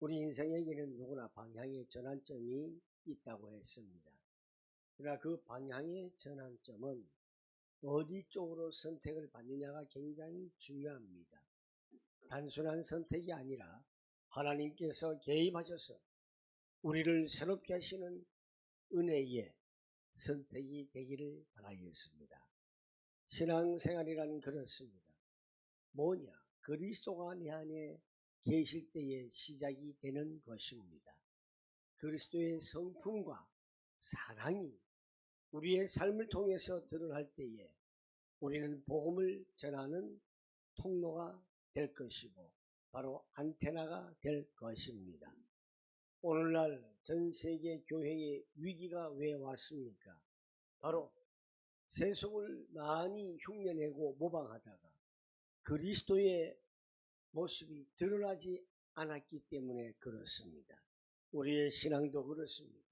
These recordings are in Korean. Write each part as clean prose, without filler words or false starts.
우리 인생에게는 누구나 방향의 전환점이 있다고 했습니다. 그러나 그 방향의 전환점은 어디 쪽으로 선택을 받느냐가 굉장히 중요합니다. 단순한 선택이 아니라 하나님께서 개입하셔서 우리를 새롭게 하시는 은혜의 선택이 되기를 바라겠습니다. 신앙생활이란 그렇습니다. 뭐냐? 그리스도가 내 안에 계실 때에 시작이 되는 것입니다. 그리스도의 성품과 사랑이 우리의 삶을 통해서 드러날 때에 우리는 복음을 전하는 통로가 될 것이고 바로 안테나가 될 것입니다. 오늘날 전 세계 교회의 위기가 왜 왔습니까? 바로 세속을 많이 흉내내고 모방하다가 그리스도의 모습이 드러나지 않았기 때문에 그렇습니다. 우리의 신앙도 그렇습니다.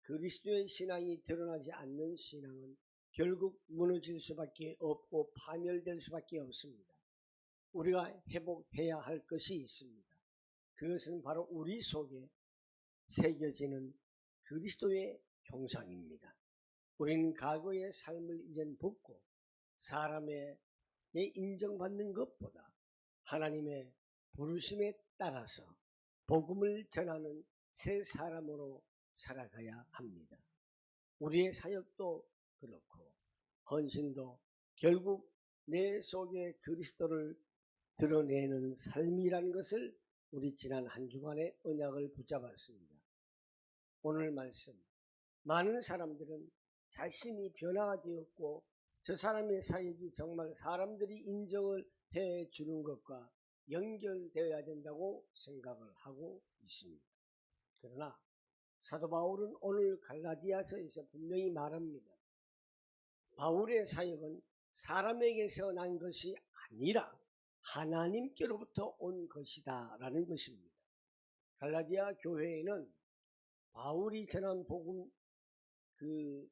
그리스도의 신앙이 드러나지 않는 신앙은 결국 무너질 수밖에 없고 파멸될 수밖에 없습니다. 우리가 회복해야 할 것이 있습니다. 그것은 바로 우리 속에 새겨지는 그리스도의 형상입니다. 우리는 과거의 삶을 이젠 벗고 사람의 인정받는 것보다 하나님의 부르심에 따라서 복음을 전하는 새 사람으로 살아가야 합니다. 우리의 사역도 그렇고 헌신도 결국 내 속에 그리스도를 드러내는 삶이라는 것을 우리 지난 한 주간의 언약을 붙잡았습니다. 오늘 말씀, 많은 사람들은 자신이 변화가 되었고 저 사람의 사역이 정말 사람들이 인정을 해주는 것과 연결되어야 된다고 생각을 하고 있습니다. 그러나 사도 바울은 오늘 갈라디아서에서 분명히 말합니다. 바울의 사역은 사람에게서 난 것이 아니라 하나님께로부터 온 것이다 라는 것입니다. 갈라디아 교회에는 바울이 전한 복음 그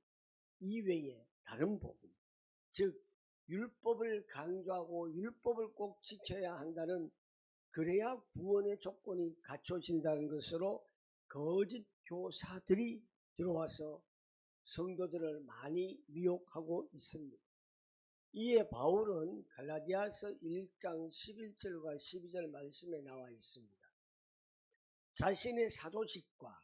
이외에 다른 복음, 즉 율법을 강조하고 율법을 꼭 지켜야 한다는, 그래야 구원의 조건이 갖춰진다는 것으로 거짓 교사들이 들어와서 성도들을 많이 미혹하고 있습니다. 이에 바울은 갈라디아서 1장 11절과 12절 말씀에 나와 있습니다. 자신의 사도직과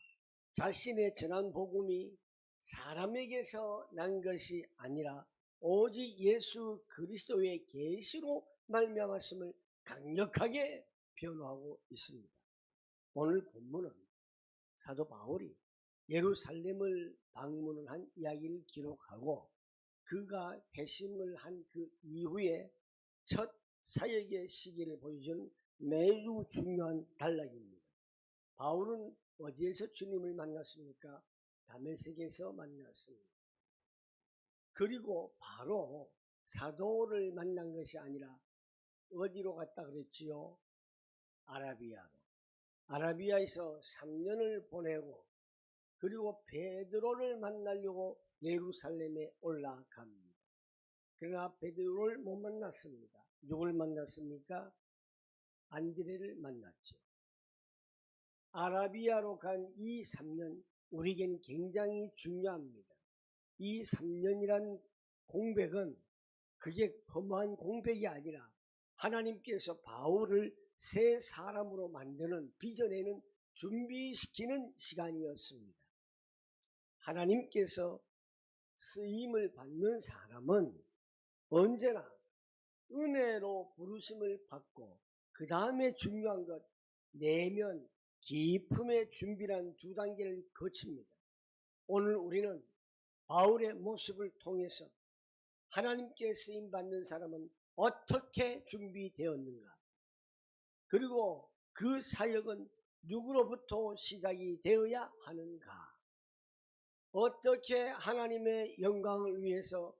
자신의 전한 복음이 사람에게서 난 것이 아니라 오직 예수 그리스도의 계시로 말미암았음을 강력하게 변호하고 있습니다. 오늘 본문은 사도 바울이 예루살렘을 방문한 이야기를 기록하고 그가 회심을 한 그 이후에 첫 사역의 시기를 보여준 매우 중요한 단락입니다. 바울은 어디에서 주님을 만났습니까? 다메섹에서 만났습니다. 그리고 바로 사도를 만난 것이 아니라 어디로 갔다 그랬지요? 아라비아로. 아라비아에서 3년을 보내고 그리고 베드로를 만나려고 예루살렘에 올라갑니다. 그러나 베드로를 못 만났습니다. 누굴 만났습니까? 안드레를 만났죠. 아라비아로 간 이 3년 우리에겐 굉장히 중요합니다. 이 3년이란 공백은 그게 허무한 공백이 아니라 하나님께서 바울을 새 사람으로 만드는, 빚어내는, 준비시키는 시간이었습니다. 하나님께서 쓰임을 받는 사람은 언제나 은혜로 부르심을 받고 그 다음에 중요한 것 내면 기품의 준비란 두 단계를 거칩니다. 오늘 우리는 바울의 모습을 통해서 하나님께 쓰임받는 사람은 어떻게 준비되었는가, 그리고 그 사역은 누구로부터 시작이 되어야 하는가, 어떻게 하나님의 영광을 위해서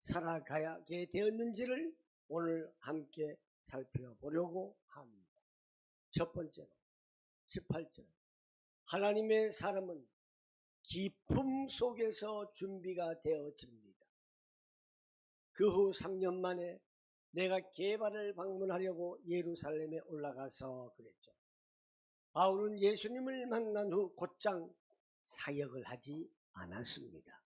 살아가게 되었는지를 오늘 함께 살펴보려고 합니다. 첫 번째로 18절, 하나님의 사람은 기품 속에서 준비가 되어집니다. 그 후 3년 만에 내가 게바를 방문하려고 예루살렘에 올라가서 그랬죠. 바울은 예수님을 만난 후 곧장 사역을 하지 않았습니다.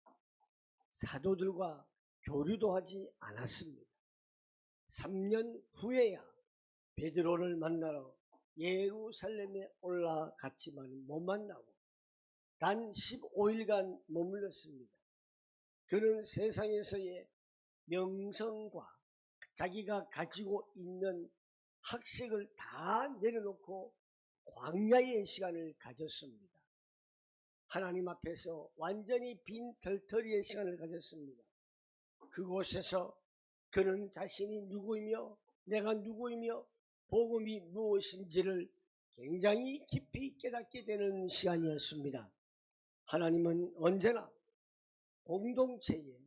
사도들과 교류도 하지 않았습니다. 3년 후에야 베드로를 만나러 예루살렘에 올라갔지만 못 만나고 단 15일간 머물렀습니다. 그는 세상에서의 명성과 자기가 가지고 있는 학식을 다 내려놓고 광야의 시간을 가졌습니다. 하나님 앞에서 완전히 빈 털터리의 시간을 가졌습니다. 그곳에서 그는 자신이 누구이며 내가 누구이며 복음이 무엇인지를 굉장히 깊이 깨닫게 되는 시간이었습니다. 하나님은 언제나 공동체에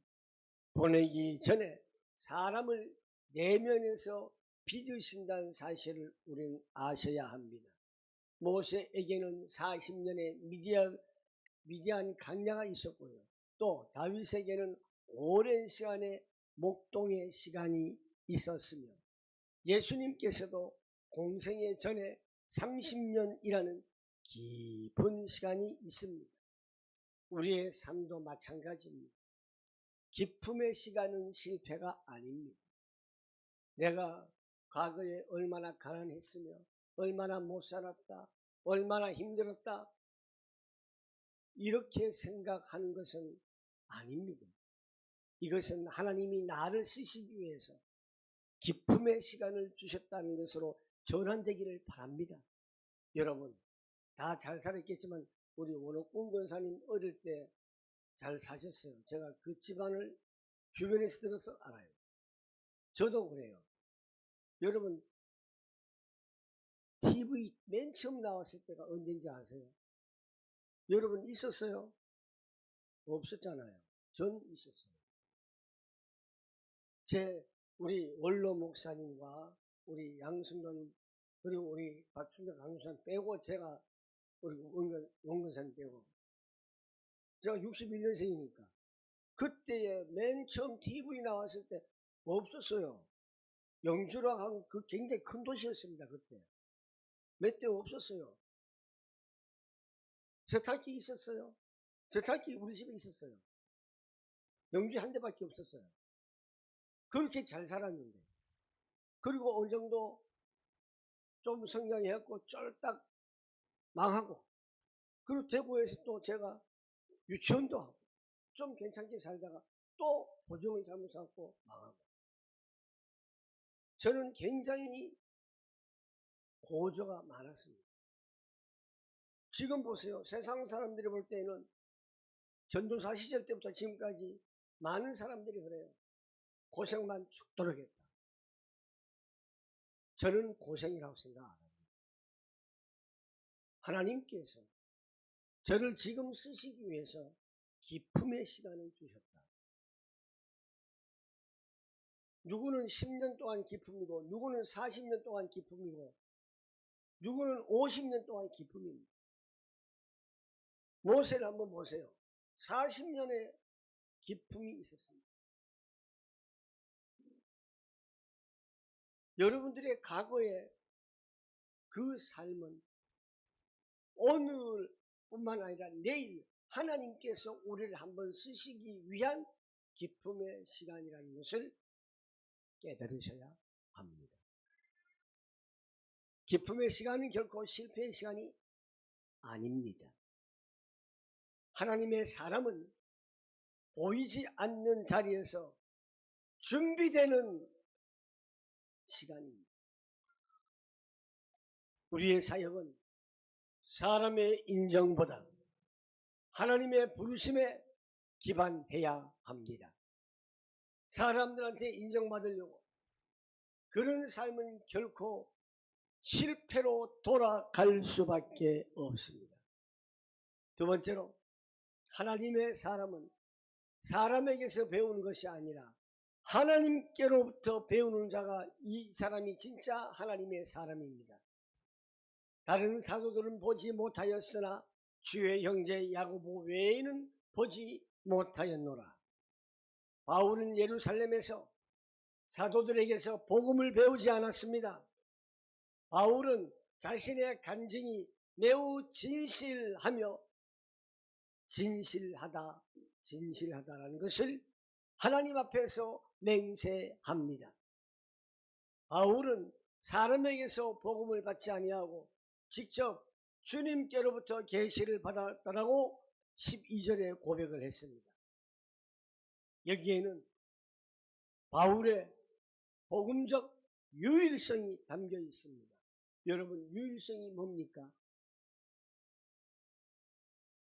보내기 전에 사람을 내면에서 빚으신다는 사실을 우리는 아셔야 합니다. 모세에게는 40년의 미디안 강야가 있었고요. 또 다윗에게는 오랜 시간의 목동의 시간이 있었으며 예수님께서도 공생의 전에 30년이라는 깊은 시간이 있습니다. 우리의 삶도 마찬가지입니다. 기쁨의 시간은 실패가 아닙니다. 내가 과거에 얼마나 가난했으며 얼마나 못 살았다, 얼마나 힘들었다 이렇게 생각하는 것은 아닙니다. 이것은 하나님이 나를 쓰시기 위해서 기쁨의 시간을 주셨다는 것으로 전환되기를 바랍니다. 여러분 다 잘 살았겠지만 우리 원옥군 권사님 어릴 때 잘 사셨어요. 제가 그 집안을 주변에서 들어서 알아요. 저도 그래요. 여러분 TV 맨 처음 나왔을 때가 언제인지 아세요? 여러분 있었어요? 없었잖아요. 전 있었어요. 우리 원로 목사님과 우리 양승도님 그리고 우리 박춘덕 강유사님 빼고 제가 우리 원근사님 빼고 제가 61년생이니까 그때에 맨 처음 TV 나왔을 때 없었어요. 영주라고 하면 그 굉장히 큰 도시였습니다. 그때 몇 대 없었어요. 세탁기 있었어요. 세탁기 우리 집에 있었어요. 영주에 한 대밖에 없었어요. 그렇게 잘 살았는데 그리고 어느 정도 좀 성장했고 쫄딱 망하고 그리고 대구에서 또 제가 유치원도 하고 좀 괜찮게 살다가 또 보증을 잘못 삼고 망하고 저는 굉장히 고조가 많았습니다. 지금 보세요. 세상 사람들이 볼 때는 전도사 시절 때부터 지금까지 많은 사람들이 그래요. 고생만 죽도록 했다. 저는 고생이라고 생각 안 합니다. 하나님께서 저를 지금 쓰시기 위해서 기쁨의 시간을 주셨다. 누구는 10년 동안 기쁨이고 누구는 40년 동안 기쁨이고 누구는 50년 동안 기쁨입니다. 모세를 한번 보세요. 40년의 기쁨이 있었습니다. 여러분들의 과거의 그 삶은 오늘뿐만 아니라 내일 하나님께서 우리를 한번 쓰시기 위한 기쁨의 시간이라는 것을 깨달으셔야 합니다. 기쁨의 시간은 결코 실패의 시간이 아닙니다. 하나님의 사람은 보이지 않는 자리에서 준비되는 시간입니다. 우리의 사역은 사람의 인정보다 하나님의 부르심에 기반해야 합니다. 사람들한테 인정받으려고 그런 삶은 결코 실패로 돌아갈 수밖에 없습니다. 두 번째로 하나님의 사람은 사람에게서 배우는 것이 아니라 하나님께로부터 배우는 자가 이 사람이 진짜 하나님의 사람입니다. 다른 사도들은 보지 못하였으나 주의 형제 야고보 외에는 보지 못하였노라. 바울은 예루살렘에서 사도들에게서 복음을 배우지 않았습니다. 바울은 자신의 간증이 매우 진실하며 진실하다라는 것을 하나님 앞에서 맹세합니다. 바울은 사람에게서 복음을 받지 아니하고 직접 주님께로부터 계시를 받았다라고 12절에 고백을 했습니다. 여기에는 바울의 복음적 유일성이 담겨 있습니다. 여러분, 유일성이 뭡니까?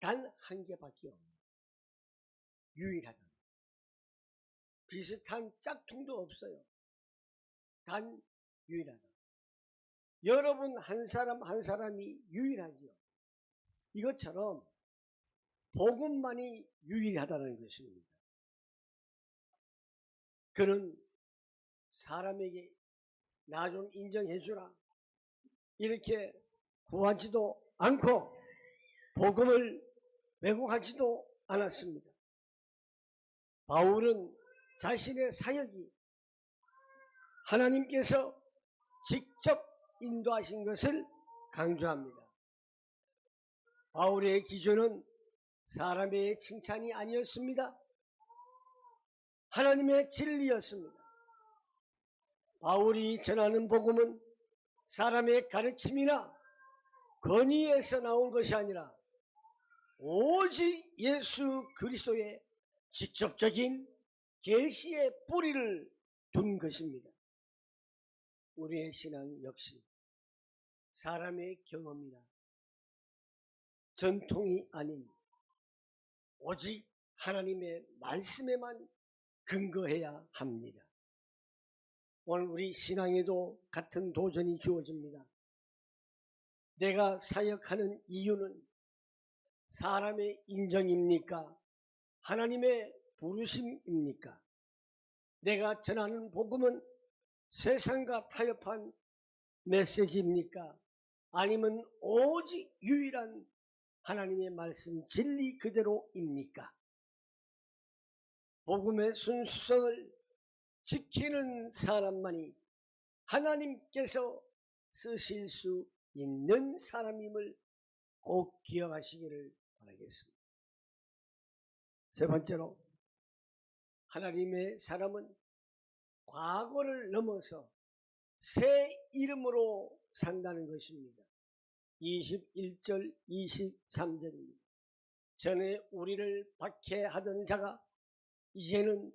단 한 개밖에 없습니다. 유일하다. 비슷한 짝퉁도 없어요. 단 유일하다. 여러분 한 사람 한 사람이 유일하지요. 이것처럼 복음만이 유일하다는 것입니다. 그는 사람에게 나 좀 인정해주라 이렇게 구하지도 않고 복음을 왜곡하지도 않았습니다. 바울은 자신의 사역이 하나님께서 직접 인도하신 것을 강조합니다. 바울의 기준은 사람의 칭찬이 아니었습니다. 하나님의 진리였습니다. 바울이 전하는 복음은 사람의 가르침이나 권위에서 나온 것이 아니라 오직 예수 그리스도의 직접적인 계시의 뿌리를 둔 것입니다. 우리의 신앙 역시 사람의 경험이나 전통이 아닌 오직 하나님의 말씀에만 근거해야 합니다. 오늘 우리 신앙에도 같은 도전이 주어집니다. 내가 사역하는 이유는 사람의 인정입니까? 하나님의 부르심입니까? 내가 전하는 복음은 세상과 타협한 메시지입니까? 아니면 오직 유일한 하나님의 말씀 진리 그대로입니까? 복음의 순수성을 지키는 사람만이 하나님께서 쓰실 수 있는 사람임을 꼭 기억하시기를 바라겠습니다. 세 번째로, 하나님의 사람은 과거를 넘어서 새 이름으로 산다는 것입니다. 21절 23절입니다. 전에 우리를 박해하던 자가 이제는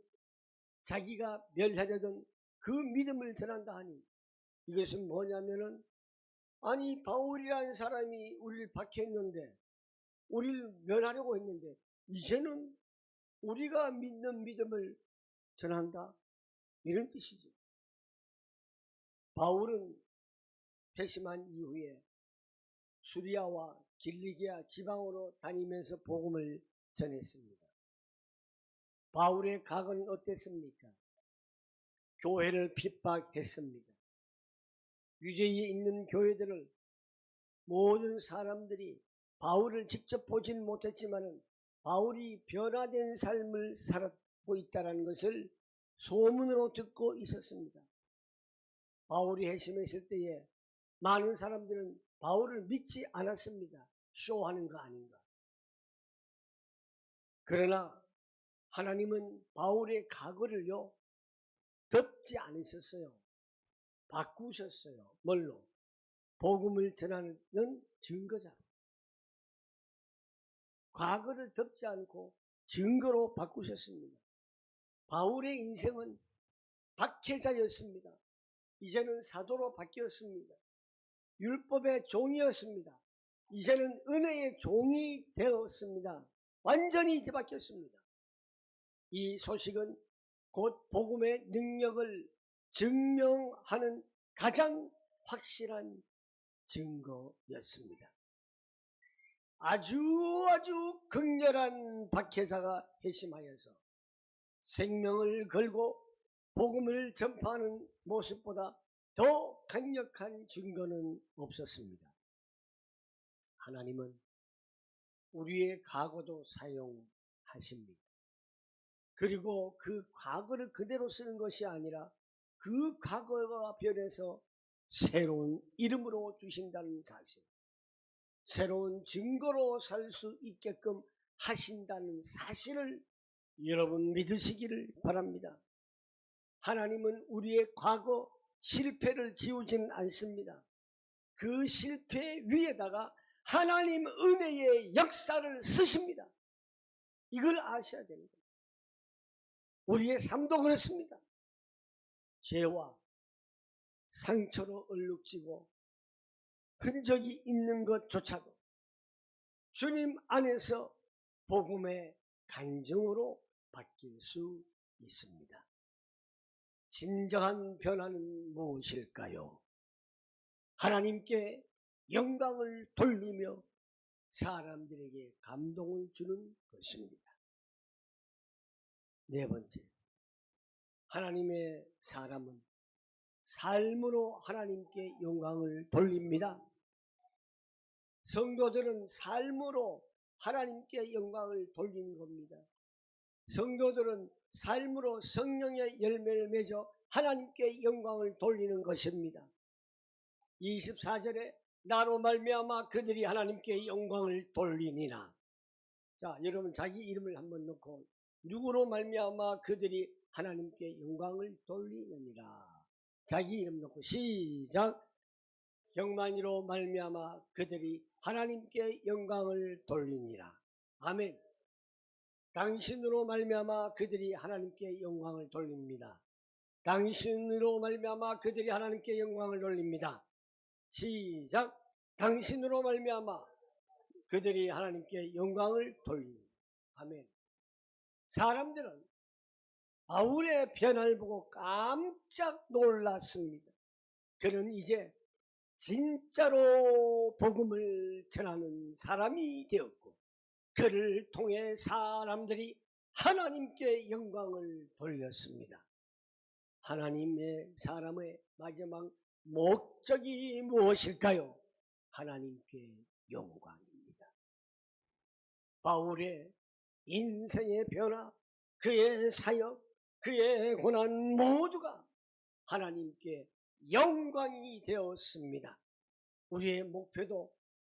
자기가 멸하려던 그 믿음을 전한다 하니, 이것은 뭐냐면은, 아니 바울이라는 사람이 우리를 박해했는데, 우리를 멸하려고 했는데 이제는 우리가 믿는 믿음을 전한다, 이런 뜻이죠. 바울은 회심한 이후에 수리아와 길리기아 지방으로 다니면서 복음을 전했습니다. 바울의 각오는 어땠습니까? 교회를 핍박했습니다. 유대에 있는 교회들을 모든 사람들이 바울을 직접 보지는 못했지만 바울이 변화된 삶을 살았고 있다는 것을 소문으로 듣고 있었습니다. 바울이 회심했을 때에 많은 사람들은 바울을 믿지 않았습니다. 쇼하는 거 아닌가. 그러나 하나님은 바울의 과거를요 덮지 않으셨어요. 바꾸셨어요. 뭘로? 복음을 전하는 증거자. 과거를 덮지 않고 증거로 바꾸셨습니다. 바울의 인생은 박해자였습니다. 이제는 사도로 바뀌었습니다. 율법의 종이었습니다. 이제는 은혜의 종이 되었습니다. 완전히 뒤바뀌었습니다. 이 소식은 곧 복음의 능력을 증명하는 가장 확실한 증거였습니다. 아주 극렬한 박해자가 회심하여서 생명을 걸고 복음을 전파하는 모습보다 더 강력한 증거는 없었습니다. 하나님은 우리의 과거도 사용하십니다. 그리고 그 과거를 그대로 쓰는 것이 아니라 그 과거가 변해서 새로운 이름으로 주신다는 사실. 새로운 증거로 살 수 있게끔 하신다는 사실을 여러분 믿으시기를 바랍니다. 하나님은 우리의 과거 실패를 지우지는 않습니다. 그 실패 위에다가 하나님 은혜의 역사를 쓰십니다. 이걸 아셔야 됩니다. 우리의 삶도 그렇습니다. 죄와 상처로 얼룩지고 흔적이 있는 것조차도 주님 안에서 복음의 간증으로 바뀔 수 있습니다. 진정한 변화는 무엇일까요? 하나님께 영광을 돌리며 사람들에게 감동을 주는 것입니다. 네 번째, 하나님의 사람은 삶으로 하나님께 영광을 돌립니다. 성도들은 삶으로 하나님께 영광을 돌리는 겁니다. 성도들은 삶으로 성령의 열매를 맺어 하나님께 영광을 돌리는 것입니다. 24절에 나로 말미암아 그들이 하나님께 영광을 돌리니라. 자, 여러분 자기 이름을 한번 넣고 누구로 말미암아 그들이 하나님께 영광을 돌리느니라. 자기 이름 넣고 시작. 경만이로 말미암아 그들이 하나님께 영광을 돌리니라. 아멘. 당신으로 말미암아 그들이 하나님께 영광을 돌립니다. 당신으로 말미암아 그들이 하나님께 영광을 돌립니다. 시작. 당신으로 말미암아 그들이 하나님께 영광을 돌립니다. 아멘. 사람들은 바울의 변화를 보고 깜짝 놀랐습니다. 그는 이제 진짜로 복음을 전하는 사람이 되었고 그를 통해 사람들이 하나님께 영광을 돌렸습니다. 하나님의 사람의 마지막 목적이 무엇일까요? 하나님께 영광입니다. 바울의 인생의 변화, 그의 사역, 그의 고난 모두가 하나님께 영광이 되었습니다. 우리의 목표도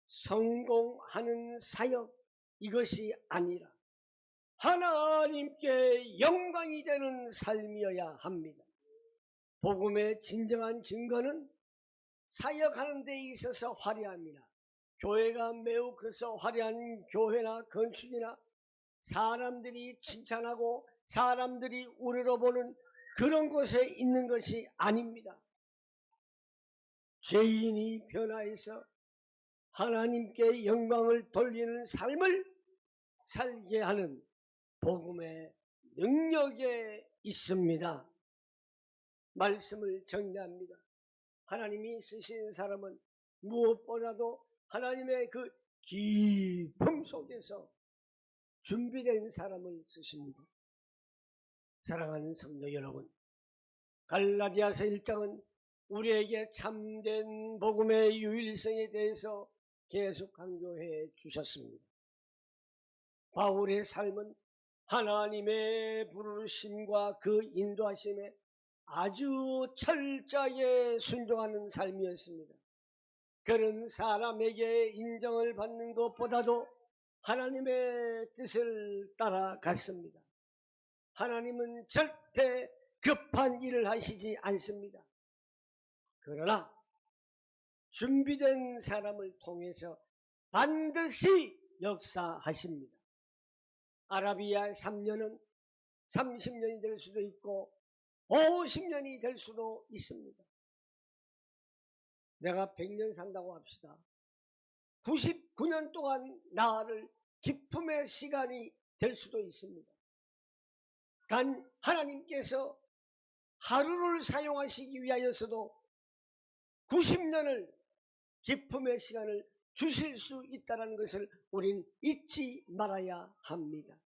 성공하는 사역, 이것이 아니라 하나님께 영광이 되는 삶이어야 합니다. 복음의 진정한 증거는 사역하는 데 있어서 화려합니다. 교회가 매우 커서 화려한 교회나 건축이나 사람들이 칭찬하고 사람들이 우러러보는 그런 곳에 있는 것이 아닙니다. 죄인이 변화해서 하나님께 영광을 돌리는 삶을 살게 하는 복음의 능력에 있습니다. 말씀을 정리합니다. 하나님이 쓰신 사람은 무엇보다도 하나님의 그 깊음 속에서 준비된 사람을 쓰십니다. 사랑하는 성도 여러분, 갈라디아서 1장은 우리에게 참된 복음의 유일성에 대해서 계속 강조해 주셨습니다. 바울의 삶은 하나님의 부르심과 그 인도하심에 아주 철저하게 순종하는 삶이었습니다. 그는 사람에게 인정을 받는 것보다도 하나님의 뜻을 따라갔습니다. 하나님은 절대 급한 일을 하시지 않습니다. 그러나 준비된 사람을 통해서 반드시 역사하십니다. 아라비아 3년은 30년이 될 수도 있고 50년이 될 수도 있습니다. 내가 100년 산다고 합시다. 99년 동안 나를 기쁨의 시간이 될 수도 있습니다. 단 하나님께서 하루를 사용하시기 위하여서도 90년을 기쁨의 시간을 주실 수 있다는 것을 우린 잊지 말아야 합니다.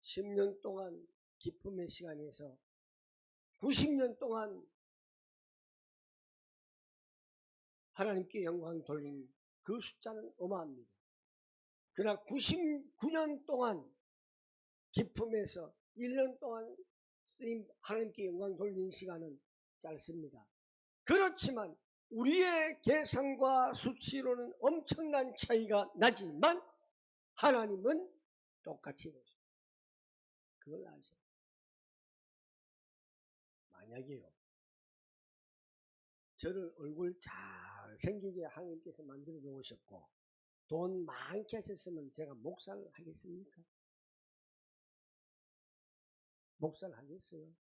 10년 동안 기쁨의 시간에서 90년 동안 하나님께 영광 돌린 그 숫자는 어마합니다. 그러나 99년 동안 기쁨에서 1년 동안 하나님께 영광 돌린 시간은 짧습니다. 그렇지만 우리의 계산과 수치로는 엄청난 차이가 나지만 하나님은 똑같이 보십니다. 그걸 아셔요. 만약에요, 저를 얼굴 잘생기게 하나님께서 만들어 놓으셨고 돈 많게 하셨으면 제가 목사를 하겠습니까? 목사를 하겠어요?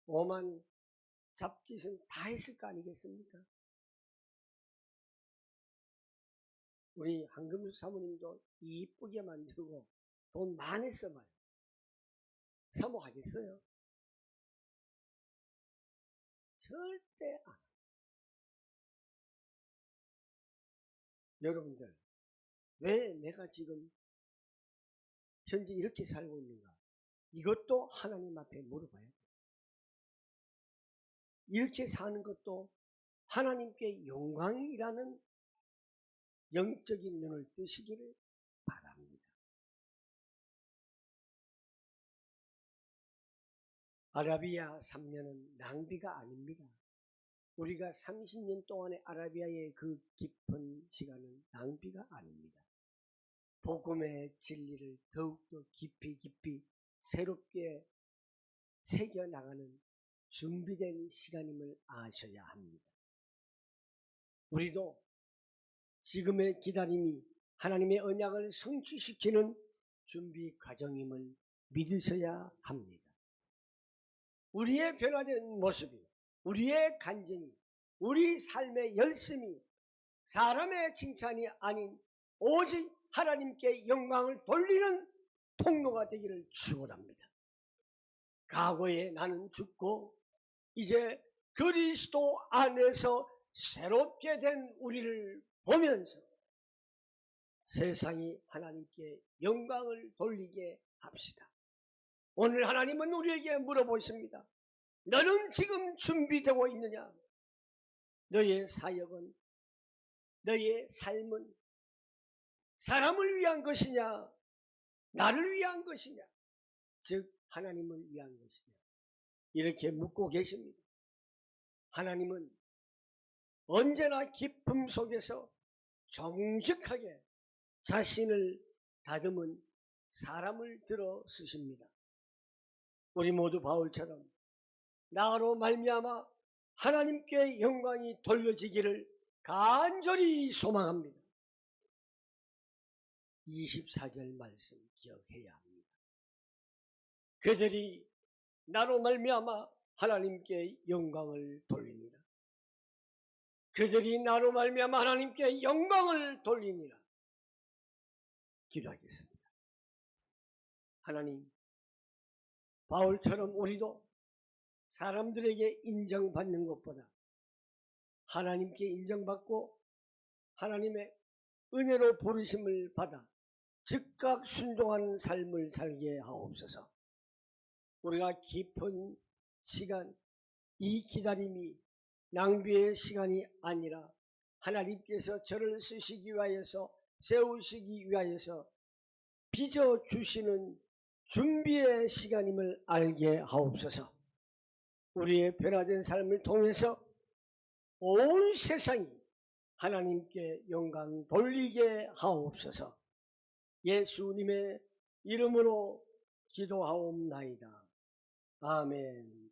오만 잡짓은 다 했을 거 아니겠습니까? 우리 한금수 사모님도 이쁘게 만들고 돈 많이 써봐요. 사모하겠어요? 절대 안. 여러분들, 왜 내가 지금 현재 이렇게 살고 있는가? 이것도 하나님 앞에 물어봐야 돼요. 이렇게 사는 것도 하나님께 영광이라는 영적인 눈을 뜨시기를 바랍니다. 아라비아 3년은 낭비가 아닙니다. 우리가 30년 동안의 아라비아의 그 깊은 시간은 낭비가 아닙니다. 복음의 진리를 더욱더 깊이 새롭게 새겨나가는 준비된 시간임을 아셔야 합니다. 우리도 지금의 기다림이 하나님의 언약을 성취시키는 준비 과정임을 믿으셔야 합니다. 우리의 변화된 모습이, 우리의 간증이, 우리 삶의 열심이 사람의 칭찬이 아닌 오직 하나님께 영광을 돌리는 통로가 되기를 축원합니다. 과거에 나는 죽고 이제 그리스도 안에서 새롭게 된 우리를 보면서 세상이 하나님께 영광을 돌리게 합시다. 오늘 하나님은 우리에게 물어보십니다. 너는 지금 준비되고 있느냐? 너의 사역은, 너의 삶은 사람을 위한 것이냐? 나를 위한 것이냐? 즉 하나님을 위한 것이냐? 이렇게 묻고 계십니다. 하나님은 언제나 기쁨 속에서 정직하게 자신을 다듬은 사람을 들어 쓰십니다. 우리 모두 바울처럼 나로 말미암아 하나님께 영광이 돌려지기를 간절히 소망합니다. 24절 말씀 기억해야 합니다. 그들이 나로 말미암아 하나님께 영광을 돌리니라. 그들이 나로 말미암아 하나님께 영광을 돌리니라. 기도하겠습니다. 하나님, 바울처럼 우리도 사람들에게 인정받는 것보다 하나님께 인정받고 하나님의 은혜로 부르심을 받아 즉각 순종하는 삶을 살게 하옵소서. 우리가 깊은 시간, 이 기다림이 낭비의 시간이 아니라 하나님께서 저를 쓰시기 위하여서, 세우시기 위하여서 빚어주시는 준비의 시간임을 알게 하옵소서. 우리의 변화된 삶을 통해서 온 세상이 하나님께 영광 돌리게 하옵소서. 예수님의 이름으로 기도하옵나이다. 아멘.